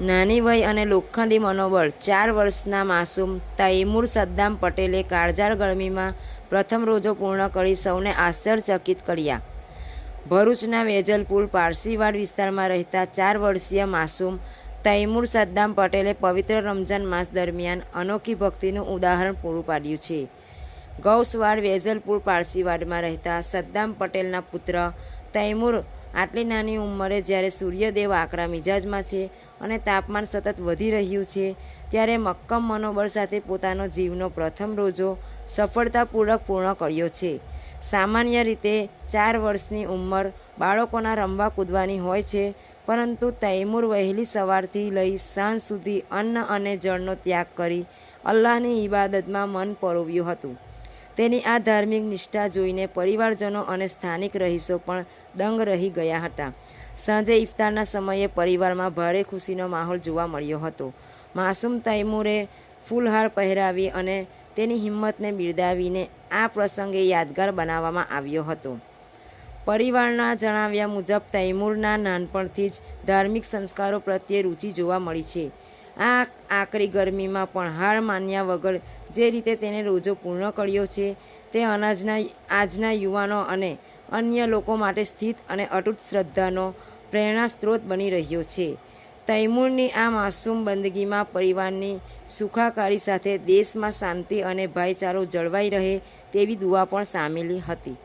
નાની વય અને લોખંડી મનોબળ 4 વર્ષના માસૂમ તૈમૂર સદ્દામ પટેલે કાળઝાળ ગરમીમાં પ્રથમ રોજો પૂર્ણ કરી સૌને આશ્ચર્યચકિત કર્યા. ભરૂચના વેજલપુર પારસીવાડ વિસ્તારમાં રહેતા 4 વર્ષીય માસૂમ તૈમૂર સદ્દામ પટેલે પવિત્ર રમઝાન માસ દરમિયાન અનોખી ભક્તિનું ઉદાહરણ પૂરું પાડ્યું છે. ગૌસવાડ વેજલપુર પારસીવાડમાં રહેતા સદ્દામ પટેલના પુત્ર તૈમૂર આટલી નાની ઉંમરે જ્યારે સૂર્યદેવ આકરા મિજાજમાં છે અને તાપમાન સતત વધી રહ્યું છે ત્યારે મક્કમ મનોબળ સાથે પોતાનો જીવનો પ્રથમ રોજો સફળતાપૂર્વક પૂર્ણ કર્યો છે. સામાન્ય રીતે 4 વર્ષની ઉંમર બાળકોના રમવા કૂદવાની હોય છે, પરંતુ તૈમૂર વહેલી સવારથી લઈ સાંજ સુધી અન્ન અને જળનો ત્યાગ કરી અલ્લાહની ઇબાદતમાં મન પરોવ્યું હતું. તેની આ ધાર્મિક નિષ્ઠા જોઈને પરિવારજનો અને સ્થાનિક રહીશો પણ દંગ રહી ગયા હતા. સાંજે ઇફતારના સમયે પરિવારમાં ભારે ખુશીનો માહોલ જોવા મળ્યો હતો. માસૂમ તૈમૂરે ફૂલહાર પહેરાવી અને તેની હિંમતને બિરદાવીને આ પ્રસંગે યાદગાર બનાવવામાં આવ્યો હતો. પરિવારના જણાવ્યા મુજબ તૈમૂરના નાનપણથી જ ધાર્મિક સંસ્કારો પ્રત્યે રુચિ જોવા મળી છે. આ આકરી ગરમીમાં પણ હાર માન્યા વગર જે રીતે તેને રોજો પૂર્ણ કર્યો છે તે આજના યુવાનો અને અન્ય લોકો માટે સ્થિત અને અતૂટ શ્રદ્ધાનો પ્રેરણા સ્ત્રોત બની રહ્યો છે. તૈમૂરની આ માસૂમ બંદગીમાં પરિવારની સુખાકારી સાથે દેશમાં શાંતિ અને ભાઈચારો જળવાઈ રહે તેવી દુઆ પણ સામેલ હતી.